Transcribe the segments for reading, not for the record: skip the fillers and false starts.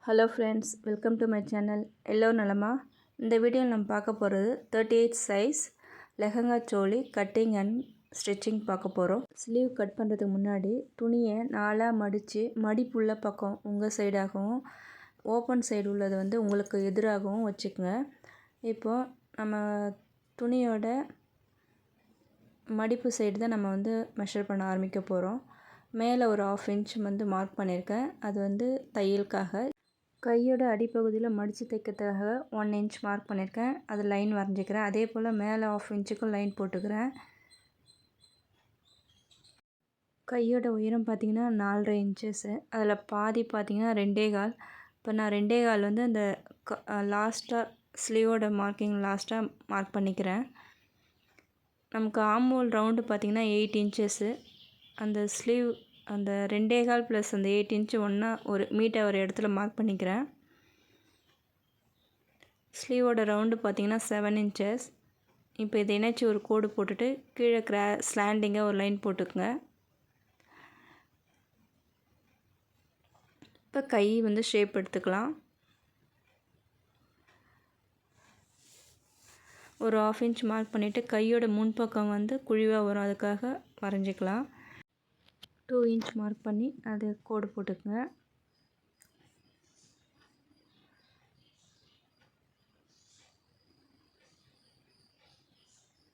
Hello friends, welcome to my channel. எல்லோரும் நலமா? இந்த வீடியோவில் நம்ம பார்க்க போகிறது 38 size lehenga choli cutting and stitching பார்க்க போகிறோம். ஸ்லீவ் கட் பண்ணுறதுக்கு முன்னாடி துணியை 4ஆக மடித்து மடிப்புள்ள பக்கம் உங்கள் சைடாகவும் ஓப்பன் சைடு உள்ளது வந்து உங்களுக்கு எதிராகவும் வச்சுக்கோங்க. இப்போது நம்ம துணியோட மடிப்பு சைடு தான் நம்ம வந்து மெஷர் பண்ண ஆரம்பிக்க போகிறோம். மேலே ஒரு 1/2 இன்ச் வந்து மார்க் பண்ணியிருக்கேன். அது வந்து தையலுக்காக. கையோட அடிப்பகுதியில் மடித்து தைக்கிறதுக்காக 1 இன்ச் மார்க் பண்ணியிருக்கேன். அது லைன் வரைஞ்சிக்கிறேன். அதே போல் மேலே 1/2 இன்ச்சுக்கும் லைன் போட்டுக்கிறேன். கையோட உயரம் பார்த்திங்கன்னா 4.5 இன்ச்சஸ்ஸு. அதில் பாதி பார்த்திங்கன்னா 2.25. இப்போ நான் 2.25 வந்து அந்த லாஸ்ட்டாக ஸ்லீவோட மார்க்கிங் லாஸ்ட்டாக மார்க் பண்ணிக்கிறேன். நமக்கு ஆம்ஹோல் ரவுண்டு பார்த்திங்கன்னா 8 இன்ச்சஸ்ஸு. அந்த ஸ்லீவ் அந்த 2.25 ப்ளஸ் அந்த 8 இன்ச்சு ஒன்றா ஒரு மீட்டை ஒரு இடத்துல மார்க் பண்ணிக்கிறேன். ஸ்லீவோட ரவுண்டு பார்த்திங்கன்னா 7 இன்ச்சஸ். இப்போ இதை இணைச்சி ஒரு கோடு போட்டுட்டு கீழே ஸ்லாண்டிங்காக ஒரு லைன் போட்டுக்குங்க. இப்போ கை வந்து ஷேப் எடுத்துக்கலாம். ஒரு 1/2 இன்ச் மார்க் பண்ணிவிட்டு கையோட முன்பக்கம் வந்து குழிவாக வரும், அதுக்காக வரைஞ்சிக்கலாம். 2 இன்ச் மார்க் பண்ணி அது கோடு போட்டுக்குங்க.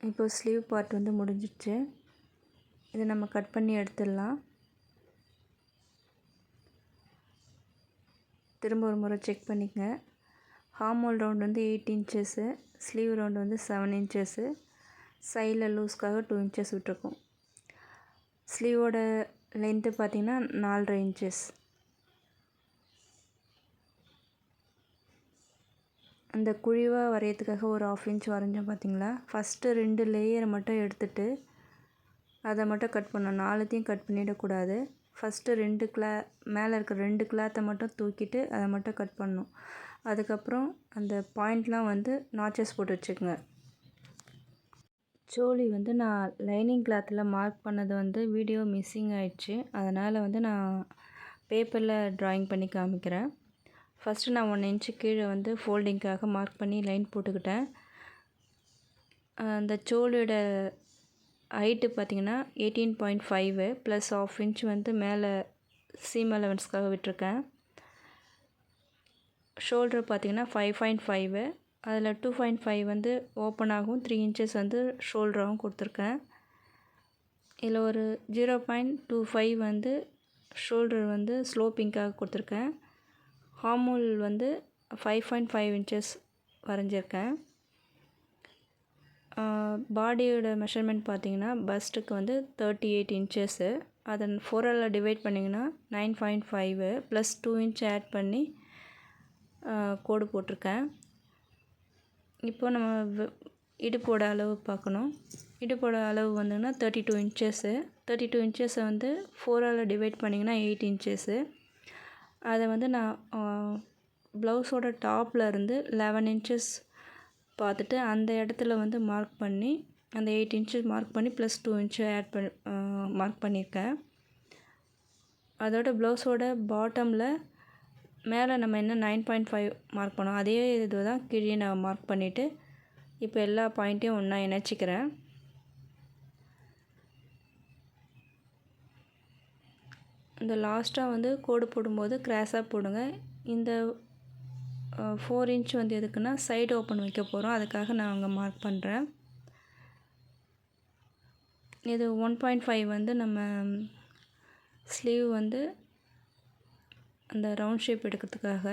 இப்போ ஸ்லீவ் பார்ட் வந்து முடிஞ்சிடுச்சு. இதை நம்ம கட் பண்ணி எடுத்துடலாம். திரும்ப ஒரு முறை செக் பண்ணிக்கங்க. ஆம்ஹோல் ரவுண்ட் வந்து 8 இன்ச்சஸ்ஸு, ஸ்லீவ் ரவுண்டு வந்து 7 இன்ச்சஸ்ஸு, சைடில் லூஸ்க்காக 2 இன்ச்சஸ் விட்டுருக்கோம். ஸ்லீவோட லென்த்து பார்த்திங்கன்னா 4.5 இன்ச்சஸ். அந்த குழிவாக வரையறதுக்காக ஒரு 1/2 இன்ச் வரைஞ்சோம் பார்த்திங்களா. ஃபஸ்ட்டு 2 லேயரை மட்டும் எடுத்துகிட்டு அதை மட்டும் கட் பண்ணணும். 4த்தையும் கட் பண்ணிடக்கூடாது. ஃபஸ்ட்டு 2 மேலே இருக்கிற 2 கிளாத்தை மட்டும் தூக்கிட்டு அதை மட்டும் கட் பண்ணணும். அதுக்கப்புறம் அந்த பாயிண்ட்லாம் வந்து நாச்சஸ் போட்டு வச்சுக்கோங்க. சோலி வந்து நான் லைனிங் கிளாத்தில் மார்க் பண்ணது வந்து வீடியோ மிஸ்ஸிங் ஆயிடுச்சு. அதனால் வந்து நான் பேப்பரில் ட்ராயிங் பண்ணி காமிக்கிறேன். ஃபஸ்ட்டு நான் 1 இன்ச்சு கீழே வந்து ஃபோல்டிங்காக மார்க் பண்ணி லைன் போட்டுக்கிட்டேன். அந்த சோலியோட ஹைட்டு பார்த்திங்கன்னா 18.5 ப்ளஸ் 1/2 இன்ச் வந்து மேலே சீம் அலவன்ஸ்க்காக விட்டுருக்கேன். ஷோல்டர் பார்த்திங்கன்னா 5.5, அதில் 2.5 வந்து ஓப்பன் ஆகும், 3 இன்ச்சஸ் வந்து ஷோல்டராகவும் கொடுத்துருக்கேன். இதில் ஒரு 0.25 வந்து ஷோல்டர் வந்து ஸ்லோப்பிங்காக கொடுத்துருக்கேன். ஆம்ஹோல் வந்து 5.5 இன்ச்சஸ் வரைஞ்சிருக்கேன். பாடியோட மெஷர்மெண்ட் பார்த்திங்கன்னா பஸ்ட்டுக்கு வந்து 38 இன்ச்சஸ்ஸு. அதை 4ஆல் டிவைட் பண்ணிங்கன்னா 9.5 ப்ளஸ் 2 இன்ச் ஆட் பண்ணி கோடு போட்டிருக்கேன். இப்போ நம்ம இடுப்போட அளவு பார்க்கணும். இடுப்போட அளவு வந்துங்கன்னா 32 இன்ச்சஸ்ஸு. 32 இன்ச்சஸை வந்து 4ஆல் டிவைட் பண்ணிங்கன்னா 8 இன்ச்சஸ்ஸு. அதை வந்து நான் ப்ளவுஸோட டாப்பில் இருந்து 11 இன்ச்சஸ் பார்த்துட்டு அந்த இடத்துல வந்து மார்க் பண்ணி அந்த 8 இன்ச்சஸ் மார்க் பண்ணி ப்ளஸ் 2 இன்ச்சு ஆட் பண்ணி மார்க் பண்ணியிருக்கேன். அதோட ப்ளவுஸோட பாட்டமில் மேலே நம்ம என்ன 9.5 மார்க் பண்ணோம் அதே இது தான் கீழே நான் மார்க் பண்ணிவிட்டு இப்போ எல்லா பாயிண்ட்டையும் ஒன்றா இணைச்சிக்கிறேன். இந்த லாஸ்ட்டாக வந்து கோடு போடும்போது கிராஸாக போடுங்க. இந்த 4 இன்ச் வந்து எதுக்குன்னா சைடு ஓப்பன் வைக்க போகிறோம், அதுக்காக நான் அங்கே மார்க் பண்ணுறேன். இது 1.5 வந்து நம்ம ஸ்லீவ் வந்து அந்த ரவுண்ட் ஷேப் எடுக்கிறதுக்காக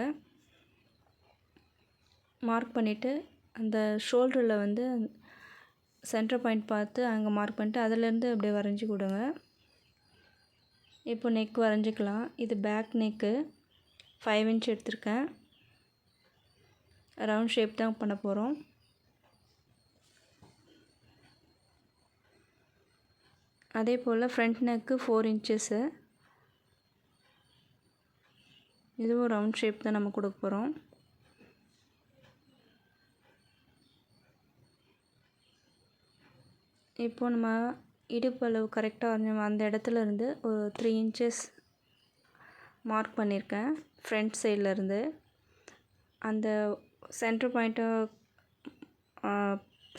மார்க் பண்ணிவிட்டு அந்த ஷோல்டரில் வந்து சென்டர் பாயிண்ட் பார்த்து அங்கே மார்க் பண்ணிட்டு அதிலேருந்து அப்படியே வரைஞ்சி கொடுங்க. இப்போ நெக் வரைஞ்சிக்கலாம். இது பேக் நெக்கு 5 இன்ச் எடுத்திருக்கேன். ரவுண்ட் ஷேப் தான் பண்ண போகிறோம். அதே போல் ஃப்ரண்ட் நெக்கு 4 இன்ச்சஸ்ஸு. இதுவும் ரவுண்ட் ஷேப் தான் நம்ம கொடுக்க போகிறோம். இப்போ நம்ம இடுப்பு அளவு கரெக்டாக வரைஞ்சோம் அந்த இடத்துல இருந்து ஒரு 3 இன்ச்சஸ் மார்க் பண்ணியிருக்கேன் ஃப்ரண்ட் சைட்லேருந்து. அந்த சென்டர் பாயிண்ட்டை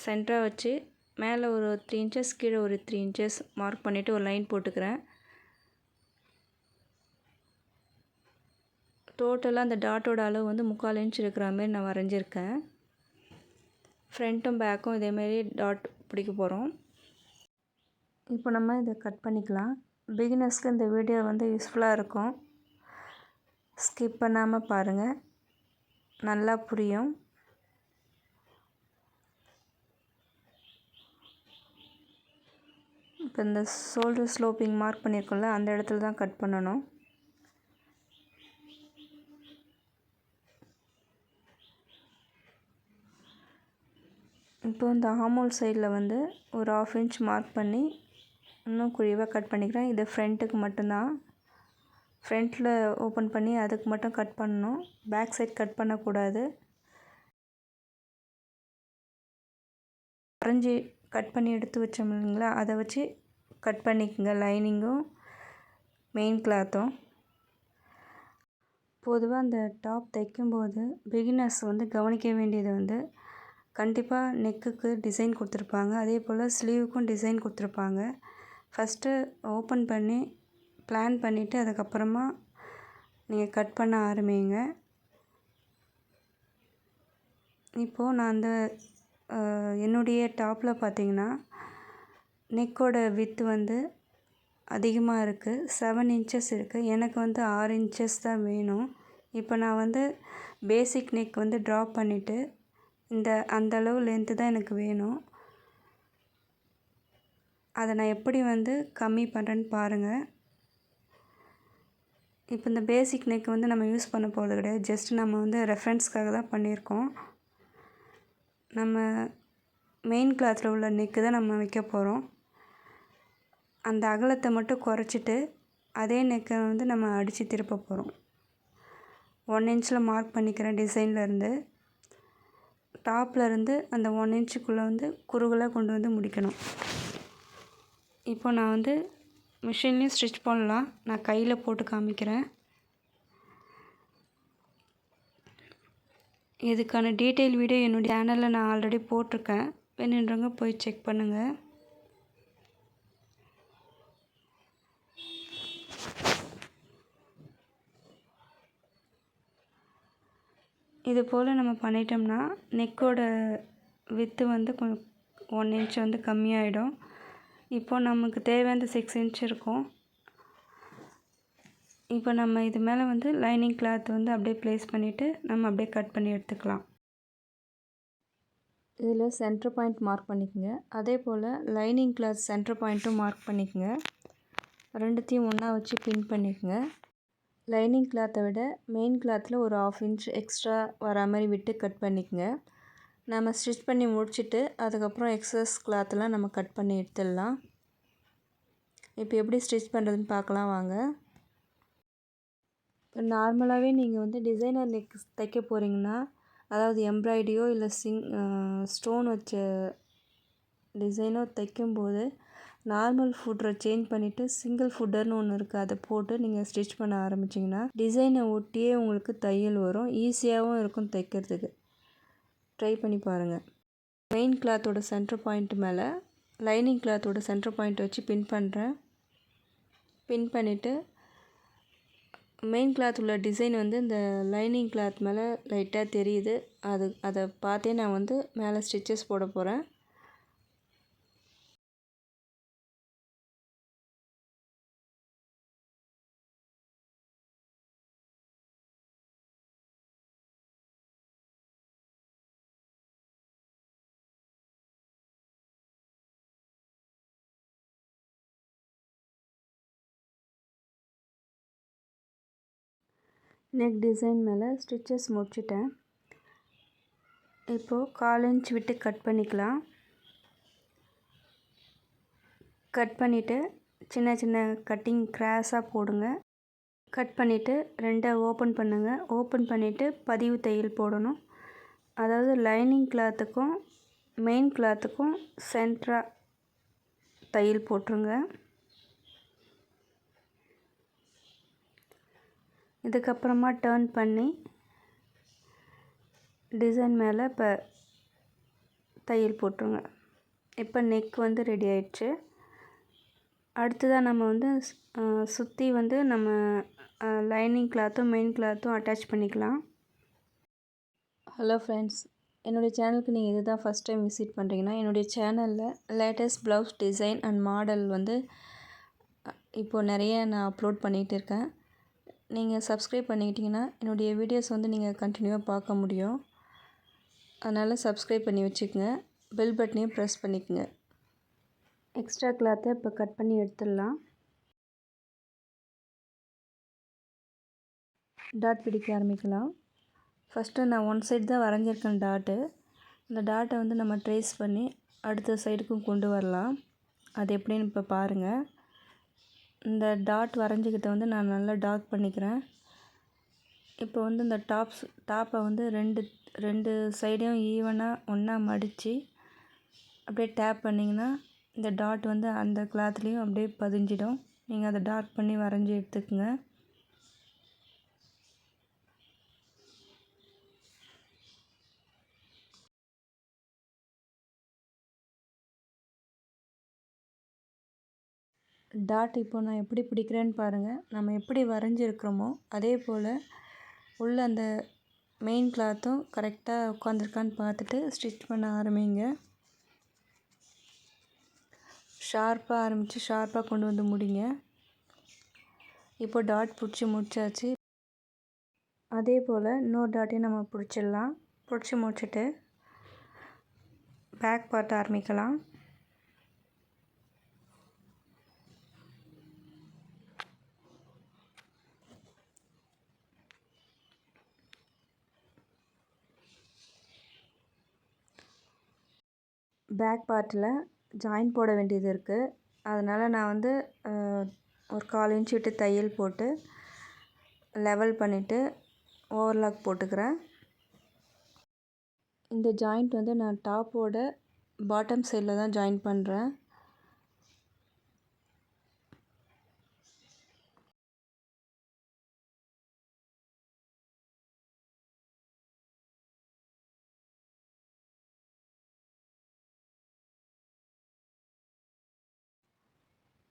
சென்டராக வச்சு மேலே ஒரு 3 இன்ச்சஸ் கீழே ஒரு 3 இன்ச்சஸ் மார்க் பண்ணிவிட்டு ஒரு லைன் போட்டுக்கிறேன். டோட்டலாக அந்த டாட்டோட அளவு வந்து 3/4 இன்ச் இருக்கிற மாதிரி நான் வரைஞ்சிருக்கேன். ஃப்ரண்ட்டும் பேக்கும் இதேமாரி டாட் பிடிக்க போகிறோம். இப்போ நம்ம இதை கட் பண்ணிக்கலாம். பிகினர்ஸ்க்கு இந்த வீடியோ வந்து யூஸ்ஃபுல்லாக இருக்கும். ஸ்கிப் பண்ணாமல் பாருங்கள், நல்லா புரியும். இப்போ இந்த ஷோல்டர் ஸ்லோப்பிங் மார்க் பண்ணியிருக்கோம்ல, அந்த இடத்துல தான் கட் பண்ணணும். இப்போ இந்த ஆர்மோல் சைடில் வந்து ஒரு 1/2 இன்ச் மார்க் பண்ணி இன்னும் குழிவாக கட் பண்ணிக்கிறேன். இது ஃப்ரண்ட்டுக்கு மட்டும்தான். ஃப்ரண்ட்டில் ஓப்பன் பண்ணி அதுக்கு மட்டும் கட் பண்ணணும். பேக் சைட் கட் பண்ணக்கூடாது. வரைஞ்சி கட் பண்ணி எடுத்து வச்சோம் இல்லைங்களா, அதை வச்சு கட் பண்ணிக்கோங்க லைனிங்கும் மெயின் கிளாத்தும். பொதுவாக அந்த டாப் தைக்கும்போது பிகினர்ஸ் வந்து கவனிக்க வேண்டியது வந்து கண்டிப்பாக நெக்குக்கு டிசைன் கொடுத்துருப்பாங்க, அதே போல் ஸ்லீவுக்கும் டிசைன் கொடுத்துருப்பாங்க. ஃபஸ்ட்டு ஓப்பன் பண்ணி பிளான் பண்ணிவிட்டு அதுக்கப்புறமா நீங்கள் கட் பண்ண ஆரம்பிங்க. இப்போது நான் அந்த என்னுடைய டாப்பில் பார்த்தீங்கன்னா நெக்கோட வித்து வந்து அதிகமாக இருக்குது, 7 இன்ச்சஸ் இருக்குது. எனக்கு வந்து 6 இன்ச்சஸ் தான் வேணும். இப்போ நான் வந்து பேசிக் நெக் வந்து ட்ராப் பண்ணிவிட்டு அந்த அளவு லென்த்து தான் எனக்கு வேணும். அதை நான் எப்படி வந்து கம்மி பண்ணுறேன்னு பாருங்கள். இப்போ இந்த பேசிக் நெக் வந்து நம்ம யூஸ் பண்ண போகிறது கிடையாது, ஜஸ்ட் நம்ம வந்து ரெஃபரன்ஸ்க்காக தான் பண்ணியிருக்கோம். நம்ம மெயின் கிளாத்தில் உள்ள நெக்கு தான் நம்ம வைக்க போகிறோம். அந்த அகலத்தை மட்டும் குறைச்சிட்டு அதே நெக்கை வந்து நம்ம அடித்து திருப்ப போகிறோம். 1 இன்ச்சில் மார்க் பண்ணிக்கிறேன். டிசைன்லேருந்து டாப்லேருந்து அந்த 1 இன்ச்சுக்குள்ளே வந்து குறுகலாக கொண்டு வந்து முடிக்கணும். இப்போ நான் வந்து மிஷின்லேயும் ஸ்டிச் பண்ணலாம், நான் கையில் போட்டு காமிக்கிறேன். இதுக்கான டீட்டெயில் வீடியோ என்னுடைய சேனலில் நான் ஆல்ரெடி போட்டிருக்கேன், வேணுன்றவங்க போய் செக் பண்ணுங்கள். இது போல் நம்ம பண்ணிட்டோம்னா நெக்கோட வித்து வந்து கொஞ்சம் 1 இன்ச் வந்து கம்மியாயிடும். இப்போ நமக்கு தேவையான 6 இன்ச் இருக்கும். இப்போ நம்ம இது மேலே வந்து லைனிங் கிளாத் வந்து அப்படியே ப்ளேஸ் பண்ணிவிட்டு நம்ம அப்படியே கட் பண்ணி எடுத்துக்கலாம். இதில் சென்டர் பாயிண்ட் மார்க் பண்ணிக்கோங்க, அதே போல் லைனிங் கிளாத் சென்டர் பாயிண்ட்டும் மார்க் பண்ணிக்கோங்க. ரெண்டுத்தையும் ஒன்றா வச்சு பின் பண்ணிக்கோங்க. லைனிங் கிளாத்தை விட மெயின் கிளாத்தில் ஒரு 1/2 இன்ச் எக்ஸ்ட்ரா வர மாதிரி விட்டு கட் பண்ணிக்கோங்க. நம்ம ஸ்டிச் பண்ணி முடிச்சுட்டு அதுக்கப்புறம் எக்ஸஸ் கிளாத்தெலாம் நம்ம கட் பண்ணி எடுத்துடலாம். இப்போ எப்படி ஸ்டிச் பண்ணுறதுன்னு பார்க்கலாம் வாங்க. இப்போ நார்மலாகவே நீங்கள் வந்து டிசைனர் நெக் தைக்க போகிறீங்கன்னா, அதாவது எம்ப்ராய்டியோ இல்லை ஸ்டோன் வச்ச டிசைனோ தைக்கும்போது நார்மல் ஃபுட்டரை சேஞ்ச் பண்ணிவிட்டு சிங்கிள் ஃபுட்டர்னு ஒன்று இருக்குது, அதை போட்டு நீங்கள் ஸ்டிச் பண்ண ஆரம்பிச்சிங்கன்னா டிசைனை ஒட்டியே உங்களுக்கு தையல் வரும், ஈஸியாகவும் இருக்கும் தைக்கிறதுக்கு. ட்ரை பண்ணி பாருங்கள். மெயின் கிளாத்தோட சென்டர் பாயிண்ட் மேலே லைனிங் கிளாத்தோட சென்டர் பாயிண்ட் வச்சு பின் பண்ணுறேன். பின் பண்ணிவிட்டு மெயின் கிளாத் உள்ள டிசைன் வந்து இந்த லைனிங் கிளாத் மேலே லைட்டாக தெரியுது, அதை பார்த்தே நான் வந்து மேலே ஸ்டிச்சஸ் போட போகிறேன். நெக் டிசைன் மேலே ஸ்டிச்சஸ் முடிச்சிட்டேன். இப்போது 1/4 இன்ச் விட்டு கட் பண்ணிக்கலாம். கட் பண்ணிவிட்டு சின்ன சின்ன கட்டிங் கிராஸாக போடுங்க. கட் பண்ணிவிட்டு 2 ஓப்பன் பண்ணுங்கள். ஓப்பன் பண்ணிவிட்டு பதிவு தையல் போடணும். அதாவது லைனிங் கிளாத்துக்கும் மெயின் கிளாத்துக்கும் சென்டராக தையல் போட்டுருங்க. இதுக்கப்புறமா டர்ன் பண்ணி டிசைன் மேலே இப்போ தையல் போட்டுருங்க. இப்போ நெக் வந்து ரெடி ஆயிடுச்சு. அடுத்ததாக நம்ம வந்து சுற்றி வந்து நம்ம லைனிங் கிளாத்தும் மெயின் கிளாத்தும் அட்டாச் பண்ணிக்கலாம். ஹலோ ஃப்ரெண்ட்ஸ், என்னுடைய சேனலுக்கு நீங்கள் இதுதான் ஃபஸ்ட் டைம் விசிட் பண்ணுறீங்கன்னா, என்னுடைய சேனலில் latest blouse design and model வந்து இப்போது நிறைய நான் அப்லோட் பண்ணிகிட்டு இருக்கேன். நீங்கள் சப்ஸ்கிரைப் பண்ணிக்கிட்டிங்கன்னா என்னுடைய வீடியோஸ் வந்து நீங்கள் கண்டினியூவாக பார்க்க முடியும். அதனால் சப்ஸ்கிரைப் பண்ணி வச்சுக்கோங்க. பெல் பட்டனையும் ப்ரெஸ் பண்ணிக்கோங்க. எக்ஸ்ட்ரா கிளாத்தை இப்போ கட் பண்ணி எடுத்துடலாம். டாட் பிடிக்க ஆரம்பிக்கலாம். ஃபஸ்ட்டு நான் ஒன் சைடு தான் வரைஞ்சிருக்கேன் டாட்டு. அந்த டாட்டை வந்து நம்ம ட்ரேஸ் பண்ணி அடுத்த சைடுக்கும் கொண்டு வரலாம். அது எப்படின்னு இப்போ பாருங்கள். இந்த டாட் வரைஞ்சிக்கிட்ட வந்து நான் நல்லா டார்க் பண்ணிக்கிறேன். இப்போ வந்து இந்த டாப்பை வந்து ரெண்டு சைடையும் ஈவனாக ஒன்றா மடித்து அப்படியே டேப் பண்ணிங்கன்னா இந்த டாட் வந்து அந்த கிளாத்லேயும் அப்படியே பதிஞ்சிடும். நீங்கள் அதை டார்க் பண்ணி வரைஞ்சி எடுத்துக்கோங்க. டாட் இப்போ நான் எப்படி பிடிக்கிறேன்னு பாருங்கள். நம்ம எப்படி வரைஞ்சிருக்கிறோமோ அதே போல் உள்ள அந்த மெயின் கிளாத்தும் கரெக்டாக உட்காந்துருக்கான்னு பார்த்துட்டு ஸ்டிச் பண்ண ஆரம்பிங்க. ஷார்ப்பாக ஆரம்பித்து ஷார்ப்பாக கொண்டு வந்து முடிங்க. இப்போ டாட் பிடிச்சி முடிச்சாச்சு. அதே போல் இன்னொரு டாட்டையும் நம்ம பிடிச்சிடலாம். பிடிச்சி முடிச்சுட்டு பேக் பார்ட் ஆரம்பிக்கலாம். பேக் பார்ட்டில் ஜாயின் போட வேண்டியது இருக்குது. அதனால் நான் வந்து ஒரு 1/4 இன்ச் விட்டு தையல் போட்டு லெவல் பண்ணிவிட்டு ஓவர்லாக் போட்டுக்கிறேன். இந்த ஜாயிண்ட் வந்து நான் டாப்போட பாட்டம் சைடில் தான் ஜாயின் பண்ணுறேன்.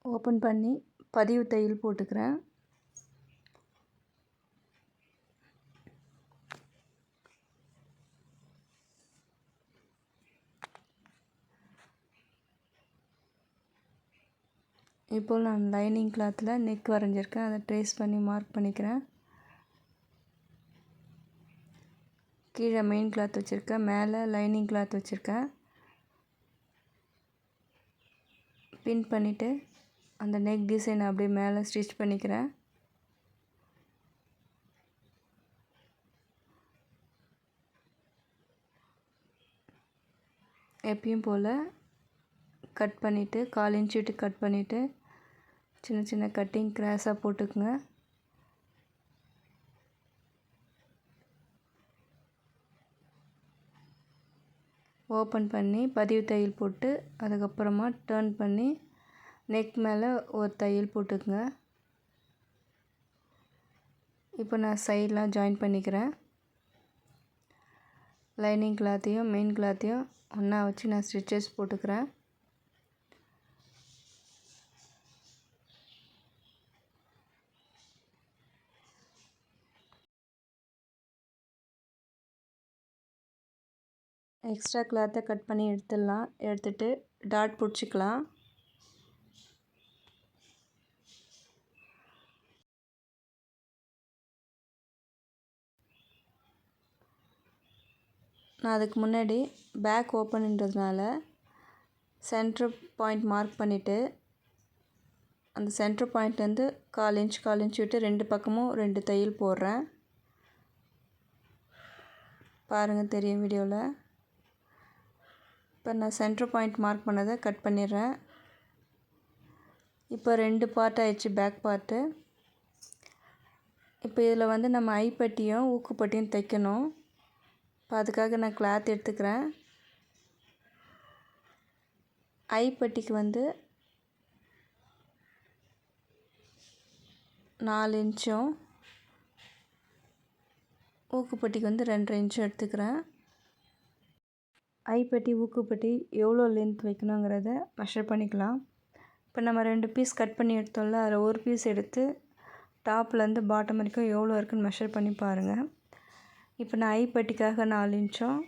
ஓப்பன் பண்ணி பதிவு தையல் போட்டுக்கிறேன். இப்போ நான் லைனிங் கிளாத்தில் நெக் வரைஞ்சிருக்கேன். அதை ட்ரேஸ் பண்ணி மார்க் பண்ணிக்கிறேன். கீழே மெயின் கிளாத் வச்சுருக்கேன், மேலே லைனிங் கிளாத் வச்சுருக்கேன். பின் பண்ணிவிட்டு அந்த நெக் டிசைன் அப்படியே மேலே ஸ்டிச் பண்ணிக்கிறேன். எப்பயும் போல் கட் பண்ணிவிட்டு 1/4 இன்ச் விட்டு கட் பண்ணிவிட்டு சின்ன சின்ன கட்டிங் கிராஸாக போட்டுக்குங்க. ஓப்பன் பண்ணி பதிவு தையல் போட்டு அதுக்கப்புறமா டர்ன் பண்ணி நெக் மேலே ஒரு தையல் போட்டுக்குங்க. இப்போ நான் சைடெலாம் ஜாயின் பண்ணிக்கிறேன். லைனிங் கிளாத்தையும் மெயின் கிளாத்தையும் ஒன்றா வச்சு நான் ஸ்டிச்சஸ் போட்டுக்கிறேன். எக்ஸ்ட்ரா கிளாத்தை கட் பண்ணி எடுத்துடலாம். எடுத்துகிட்டு டாட் பிடிச்சிக்கலாம். நான் அதுக்கு முன்னாடி பேக் ஓப்பன்ன்றதுனால சென்டர் பாயிண்ட் மார்க் பண்ணிவிட்டு அந்த சென்டர் பாயிண்ட்லேருந்து 1/4 இன்ச் விட்டு 2 பக்கமும் 2 தையல் போடுறேன். பாருங்கள் தெரியும் வீடியோவில். இப்போ நான் சென்டர் பாயிண்ட் மார்க் பண்ணதை கட் பண்ணிடுறேன். இப்போ 2 பார்ட் ஆயிடுச்சு பேக் பார்ட்டு. இப்போ இதில் வந்து நம்ம ஐப்பட்டியும் ஊக்குப்பட்டியும் தைக்கணும். இப்போ அதுக்காக நான் கிளாத் எடுத்துக்கிறேன். ஐப்பட்டிக்கு வந்து 4 இன்ச்சும் ஊக்குப்பட்டிக்கு வந்து 2.5 இன்ச் எடுத்துக்கிறேன். ஐப்பட்டி ஊக்குப்பட்டி எவ்வளோ லென்த் வைக்கணுங்கிறத மெஷர் பண்ணிக்கலாம். இப்போ நம்ம 2 பீஸ் கட் பண்ணி எடுத்தோம்ல, அதில் ஒரு பீஸ் எடுத்து டாப்லேருந்து பாட்டம் வரைக்கும் எவ்வளோ இருக்குன்னு மெஷர் பண்ணி பாருங்கள். இப்போ நான் ஐப்பட்டிக்காக 4 இன்ச்சும்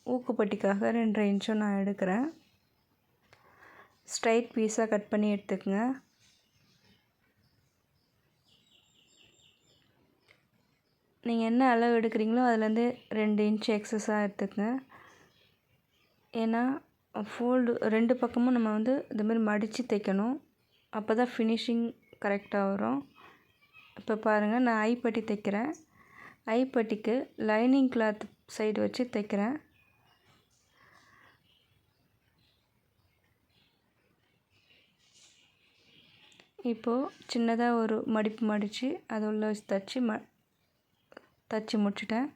ஊக்குப்பட்டிக்காக 2.5 இன்ச்சும் நான் எடுக்கிறேன். ஸ்ட்ரைட் பீஸாக கட் பண்ணி எடுத்துக்கங்க. நீங்கள் என்ன அளவு எடுக்கிறீங்களோ அதுலேருந்து 2 இன்ச் எக்ஸஸாக எடுத்துக்கங்க. ஏன்னா ஃபோல்டு 2 பக்கமும் நம்ம வந்து இதுமாதிரி மடித்து தைக்கணும். அப்போ தான் ஃபினிஷிங் கரெக்டாக வரும். இப்போ பாருங்கள், நான் ஐப்பட்டி தைக்கிறேன். ஐப்பட்டிக்கு லைனிங் கிளாத் சைடு வச்சு தைக்கிறேன். இப்போது சின்னதாக ஒரு மடிப்பு மடித்து அதை உள்ள வச்சு தச்சு முடிச்சிட்டேன்.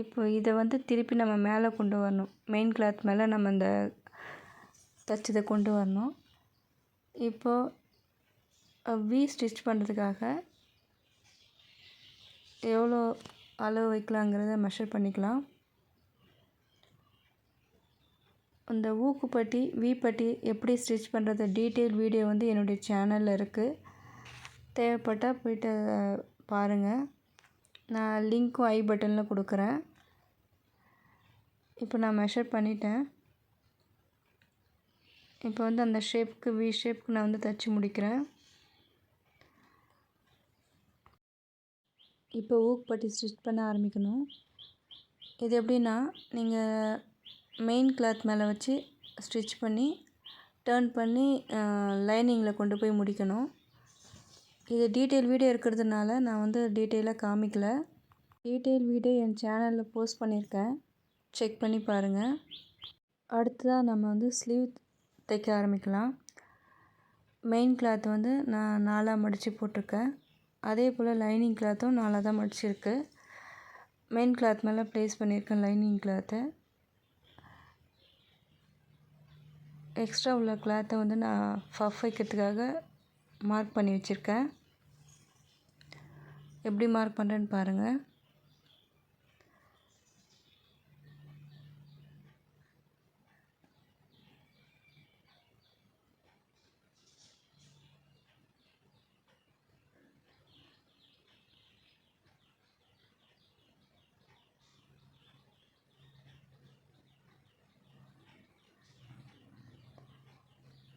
இப்போ இதை வந்து திருப்பி நம்ம மேலே கொண்டு வரணும். மெயின் கிளாத் மேலே நம்ம இந்த தச்சதை கொண்டு வரணும். இப்போது வி ஸ்டிச் பண்ணுறதுக்காக எவ்வளோ அளவு வைக்கலாங்கிறத மெஷர் பண்ணிக்கலாம். அந்த ஊக்குப்பட்டி வீப்பட்டி எப்படி ஸ்டிச் பண்ணுறது டீட்டெயில் வீடியோ வந்து என்னுடைய சேனலில் இருக்குது. தேவைப்பட்டால் போய்ட்டு பாருங்கள். நான் லிங்க்கும் ஐ பட்டனில் கொடுக்குறேன். இப்போ நான் மெஷர் பண்ணிட்டேன். இப்போ வந்து அந்த ஷேப்புக்கு வி ஷேப்புக்கு நான் வந்து தைச்சி முடிக்கிறேன். இப்போ ஊக்குப்பட்டி ஸ்டிச் பண்ண ஆரம்பிக்கணும். இது எப்படின்னா, நீங்கள் மெயின் கிளாத் மேலே வச்சு ஸ்டிச் பண்ணி டர்ன் பண்ணி லைனிங்கில் கொண்டு போய் முடிக்கணும். இது டீட்டெயில் வீடியோ இருக்கிறதுனால நான் வந்து டீட்டெயிலாக காமிக்கல. டீட்டெயில் வீடியோ என் சேனலில் போஸ்ட் பண்ணியிருக்கேன், செக் பண்ணி பாருங்கள். அடுத்ததாக நம்ம வந்து ஸ்லீவ் தைக்க ஆரம்பிக்கலாம். மெயின் கிளாத் வந்து நான் 4ஆக மடித்து போட்டிருக்கேன். அதே போல் லைனிங் கிளாத்தும் 4ஆக தான் மடிச்சிருக்கு. மெயின் கிளாத் மேலே ப்ளேஸ் பண்ணியிருக்கேன் லைனிங் கிளாத்தை. எக்ஸ்ட்ரா உள்ள கிளாத்தை வந்து நான் பஃப் வைக்கிறதுக்காக மார்க் பண்ணி வச்சுருக்கேன். எப்படி மார்க் பண்ணுறேன்னு பாருங்கள்.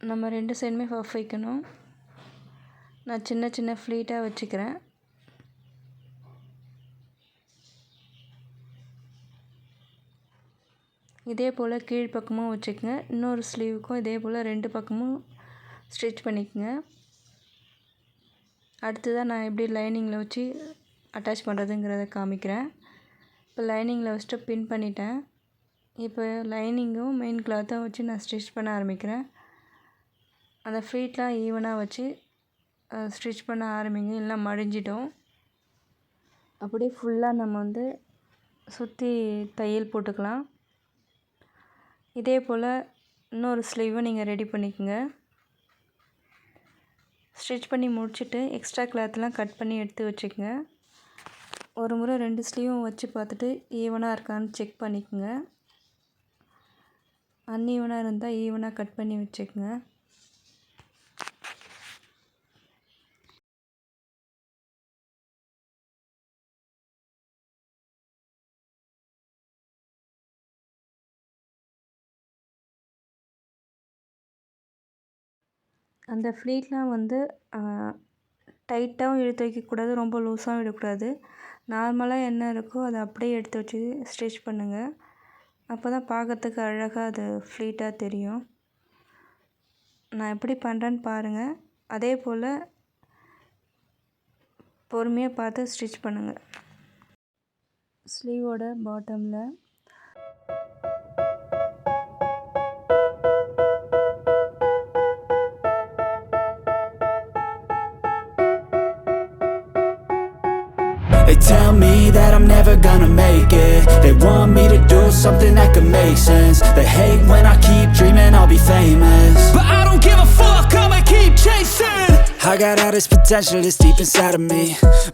நம்ம 2 சைடுமே பஃப் வைக்கணும். நான் சின்ன சின்ன ஃப்ளீட்டாக வச்சுக்கிறேன். இதே போல் கீழ்ப்பக்கமும் வச்சுக்கோங்க. இன்னொரு ஸ்லீவுக்கும் இதே போல் 2 பக்கமும் ஸ்டிச் பண்ணிக்கோங்க. அடுத்ததாக நான் எப்படி லைனிங்கில் வச்சு அட்டாச் பண்ணுறதுங்கிறத காமிக்கிறேன். இப்போ லைனிங்கில் வச்சுட்டு பின் பண்ணிட்டேன். இப்போ லைனிங்கும் மெயின் கிளாத்தும் வச்சு நான் ஸ்டிச் பண்ண ஆரம்பிக்கிறேன். அந்த ஃப்ளீட்லாம் ஈவனாக வச்சு ஸ்டிச் பண்ண ஆரம்பிங்க, இல்லைனா மடிஞ்சிடும். அப்படியே ஃபுல்லாக நம்ம வந்து சுற்றி தையல் போட்டுக்கலாம். இதே போல் இன்னொரு ஸ்லீவை நீங்கள் ரெடி பண்ணிக்கோங்க. ஸ்டிச் பண்ணி முடிச்சுட்டு எக்ஸ்ட்ரா கிளாத்லாம் கட் பண்ணி எடுத்து வச்சுக்கோங்க. ஒரு முறை 2 ஸ்லீவும் வச்சு பார்த்துட்டு ஈவனாக இருக்கான்னு செக் பண்ணிக்கோங்க. அன்ஈவனாக இருந்தால் ஈவனாக கட் பண்ணி வச்சுக்கோங்க. அந்த ஃப்ளீட்லாம் வந்து டைட்டாகவும் இழுத்து வைக்கக்கூடாது, ரொம்ப லூஸாகவும் விடக்கூடாது. நார்மலாக என்ன இருக்கோ அதை அப்படியே எடுத்து வச்சு ஸ்டிச் பண்ணுங்கள். அப்போ தான் பார்க்கறதுக்கு அழகாக அது ஃப்ளீட்டாக தெரியும். நான் எப்படி பண்ணுறேன்னு பாருங்கள். அதே போல் பொறுமையாக பார்த்து ஸ்டிச் பண்ணுங்கள். ஸ்லீவோட பாட்டமில் They tell me that I'm never gonna make it. They want me to do something that could make sense. They hate when I keep dreaming I'll be famous, but I don't give a fuck, I'ma keep chasing. I got all this potential that's deep inside of me,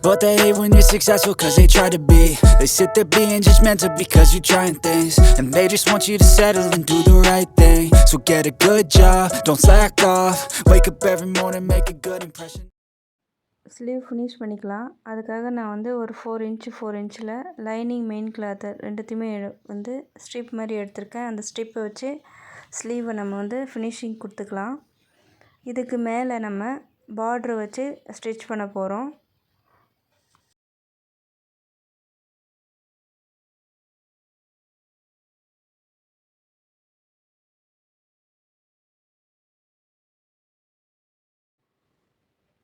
but they hate when you're successful cause they try to be. They sit there being judgmental because you're trying things, and they just want you to settle and do the right thing. So get a good job, don't slack off, wake up every morning, make a good impression. Sleeve finish பண்ணிக்கலாம். அதுக்காக நான் வந்து ஒரு 4 inch 4 இன்ச்சில் lining main cloth ரெண்டுத்தையுமே வந்து strip மாதிரி எடுத்திருக்கேன். அந்த ஸ்ட்ரிப்பை வச்சு ஸ்லீவை நம்ம வந்து ஃபினிஷிங் கொடுத்துக்கலாம். இதுக்கு மேலே நம்ம பார்ட்ரு வச்சு ஸ்டிச் பண்ண போகிறோம்.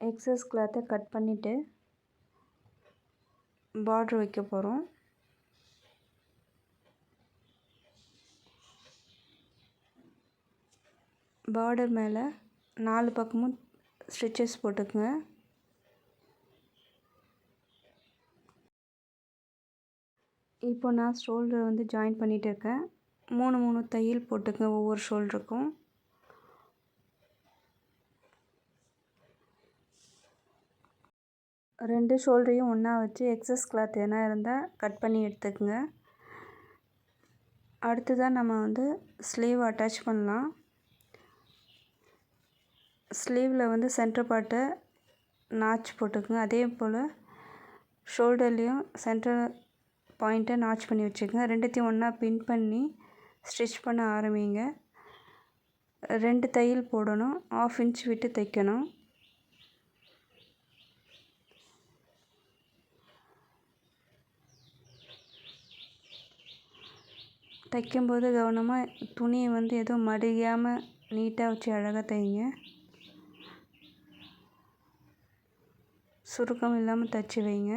எக்ஸஸ் கிளாத்தை கட் பண்ணிவிட்டு பார்ட்ரு வைக்க போகிறோம். பார்டர் மேலே 4 பக்கமும் ஸ்டிச்சஸ் போட்டுக்குங்க. இப்போ நான் ஷோல்டர் வந்து ஜாயின் பண்ணிகிட்டு இருக்கேன். 3 தையல் போட்டுக்குங்க ஒவ்வொரு ஷோல்டருக்கும். ரெண்டு ஷோல்டரையும் ஒன்றா வச்சு எக்ஸஸ் கிளாத் எதனா இருந்தால் கட் பண்ணி எடுத்துக்கோங்க. அடுத்ததான் நம்ம வந்து ஸ்லீவ் அட்டாச் பண்ணலாம். ஸ்லீவில் வந்து சென்டர் பார்ட்டை நாச் போட்டுக்குங்க. அதே போல் ஷோல்டர்லேயும் சென்டர் பாயிண்ட்டை நாச் பண்ணி வச்சுக்கோங்க. ரெண்டுத்தையும் ஒன்றா பின் பண்ணி ஸ்டிச் பண்ண ஆரம்பிங்க. 2 தையல் போடணும். 1/2 இன்ச் விட்டு தைக்கணும். தைக்கும்போது கவனமாக துணியை வந்து எதுவும் மடியாமல் நீட்டாக வச்சு அழகாக தைங்க. சுருக்கம் இல்லாமல் தைச்சி வைங்க.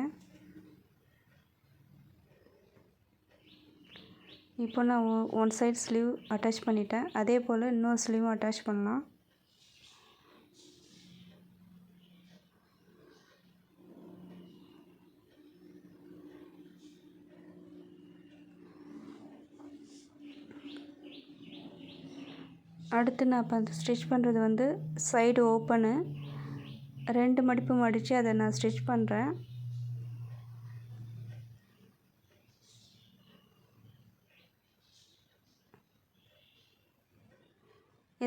இப்போ நான் ஒன் சைடு ஸ்லீவ் அட்டாச் பண்ணிட்டேன். அதே போல் இன்னொரு ஸ்லீவும் அட்டாச் பண்ணலாம். அடுத்து நான் இப்போ அந்த ஸ்டிச் பண்ணுறது வந்து சைடு ஓப்பனு 2 மடிப்பு மடித்து அதை நான் ஸ்டிச் பண்ணுறேன்.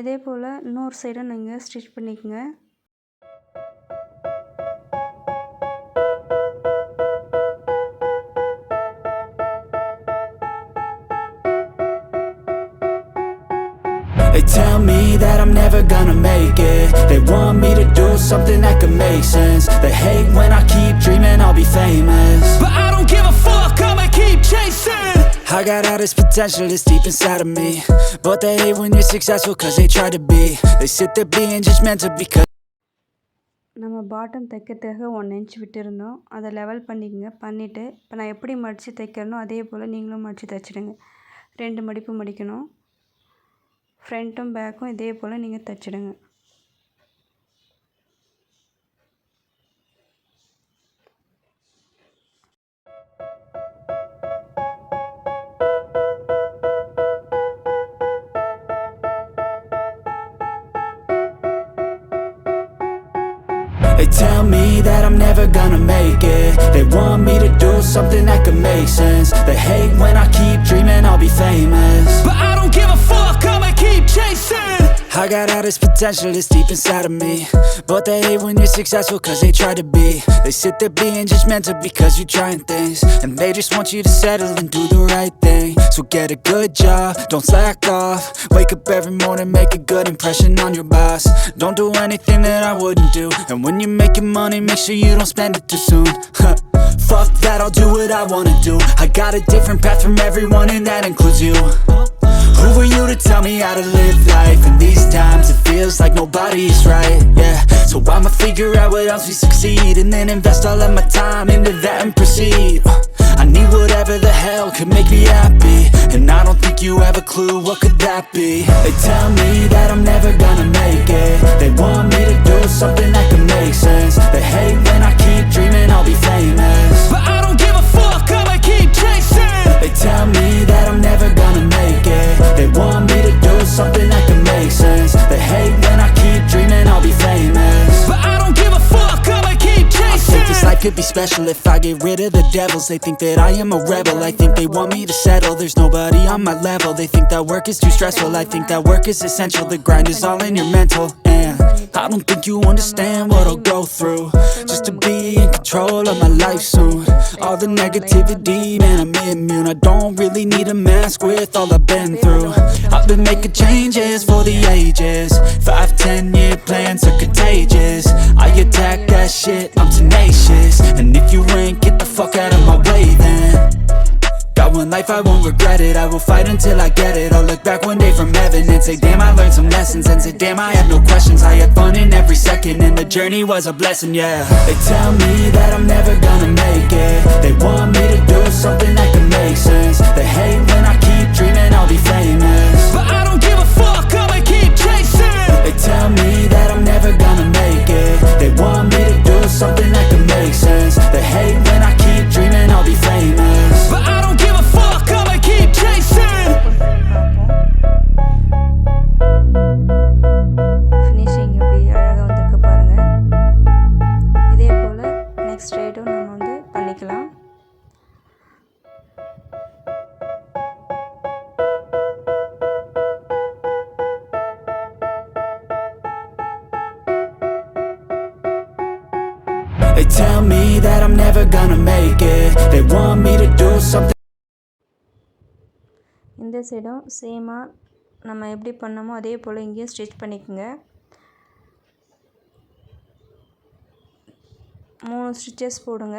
இதே போல் இன்னொரு சைடும் நீங்கள் ஸ்டிச் பண்ணிக்கோங்க. They tell me that I'm never gonna make it. They want me to do something that could make sense. They hate when I keep dreaming I'll be famous, but I don't give a fuck, I'ma keep chasing. I got all this potential that's deep inside of me, but they hate when you're successful cause they try to be. They sit there being judgmental because நம்ம bottom தைக்கிறதுக்காக 1 inch விட்டுருந்தோம். அதை level பண்ணிக்கங்க. பண்ணிவிட்டு இப்போ நான் எப்படி மடித்து தைக்கிறனோ அதே போல் நீங்களும் மடித்து தைச்சிடுங்க. 2 மடிப்பு மடிக்கணும். ஃப்ரண்ட்டும் பேக்கும் இதே போல் நீங்கள் தைச்சிடுங்க. They tell me that I'm never gonna make it. They want me to do something that could make sense. They hate when I keep dreaming I'll be famous, but I don't give a fuck, I'ma keep chasing. I got all this potential that's deep inside of me, but they hate when you're successful cause they try to be. They sit there being judgmental because you're trying things, and they just want you to settle and do the right thing. So get a good job, don't slack off, wake up every morning, make a good impression on your boss. Don't do anything that I wouldn't do, and when you're making money make sure you don't spend it too soon. Fuck that, I'll do what I wanna do. I got a different path from everyone and that includes you. Who are you to tell me how to live life? In these times it feels like nobody's right, yeah. So I'ma figure out what else we succeed, and then invest all of my time into that and proceed. I need whatever the hell could make me happy, and I don't think you have a clue what could that be. They tell me that I'm never gonna make it. They want me to do something that could make sense. They hate when I keep dreaming I'll be famous, but I don't give a fuck, I'ma keep chasing. They tell me that I'm never gonna make it. They want me to do something that could make sense. They hate when I keep dreaming I'll be famous, but I don't give could be special if I get rid of the devils. They think that I am a rebel, I think they want me to settle. There's nobody on my level, they think that work is too stressful. I think that work is essential, the grind is all in your mental. And I don't think you understand what I'll go through just to be in control of my life soon. All the negativity, man, I'm immune. I don't really need a mask with all I've been through. I've been making changes for the ages. 5-10 year plans are contagious. I attack that shit, I'm tenacious. And if you ain't, get the fuck out of my way then. Got one life, I won't regret it. I will fight until I get it. I'll look back one day from heaven and say, damn, I learned some lessons. And say, damn, I had no questions. I had fun in every second, and the journey was a blessing, yeah. They tell me that I'm never gonna make it. They want me to do something that can make sense. They hate when I keep dreaming I'll be famous, but I don't give a fuck, I'ma keep chasing. They tell me that I'm never gonna make it. They want me to do something that can make sense. They hate when I keep dreaming I'll be famous, but I don't give a fuck, I'ma keep chasing. Finishing எப்படி அழகாக வந்திருக்கு பாருங்கள். இதே போல் next ரைடும் நம்ம வந்து பண்ணிக்கலாம். They tell me that I'm never gonna make it. They want me to do something. இந்த சைடும் சேமாக நம்ம எப்படி பண்ணோமோ அதே போல் இங்கேயும் ஸ்டிச் பண்ணிக்கோங்க. 3 ஸ்டிச்சஸ் போடுங்க.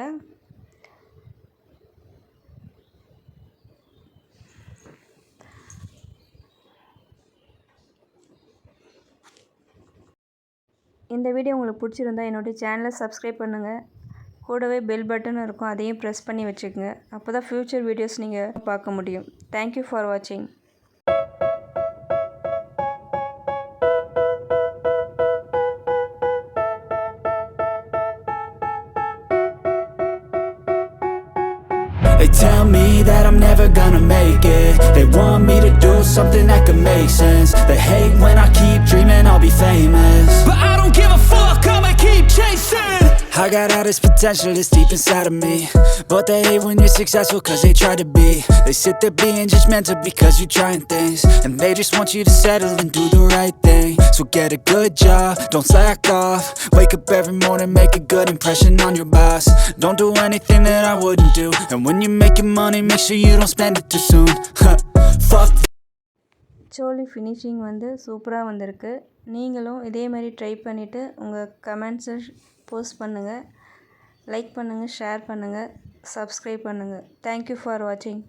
இந்த வீடியோ உங்களுக்கு பிடிச்சிருந்தா என்னுடைய சேனலை சப்ஸ்கிரைப் பண்ணுங்கள். கூடவே பெல் பட்டன் இருக்கும், அதையும் ப்ரெஸ் பண்ணி வச்சுக்கோங்க. அப்போ தான் ஃப்யூச்சர் வீடியோஸ் நீங்கள் பார்க்க முடியும். தேங்க்யூ ஃபார் வாட்சிங். They tell me that I'm never gonna make it. They want me to do something that can make sense. They hate when I keep dreaming I'll be famous, but I don't give a fuck, I'ma keep chasing. I got all this potential that's deep inside of me, but they hate when you're successful cause they try to be. They sit there being judgmental because you're trying things, and they just want you to settle and do the right thing. So get a good job, don't slack off. Wake up every morning, make a good impression on your boss. Don't do anything that I wouldn't do, and when you're making money, make sure you don't spend it too soon. Fuck. Choli finishing வந்து சூப்பராக வந்திருக்கு. நீங்களும் இதே மாதிரி try பண்ணிவிட்டு உங்கள் கமெண்ட்ஸை post பண்ணுங்கள். லைக் பண்ணுங்கள், ஷேர் பண்ணுங்கள், சப்ஸ்கிரைப் பண்ணுங்கள். தேங்க்யூ ஃபார் வாட்சிங்.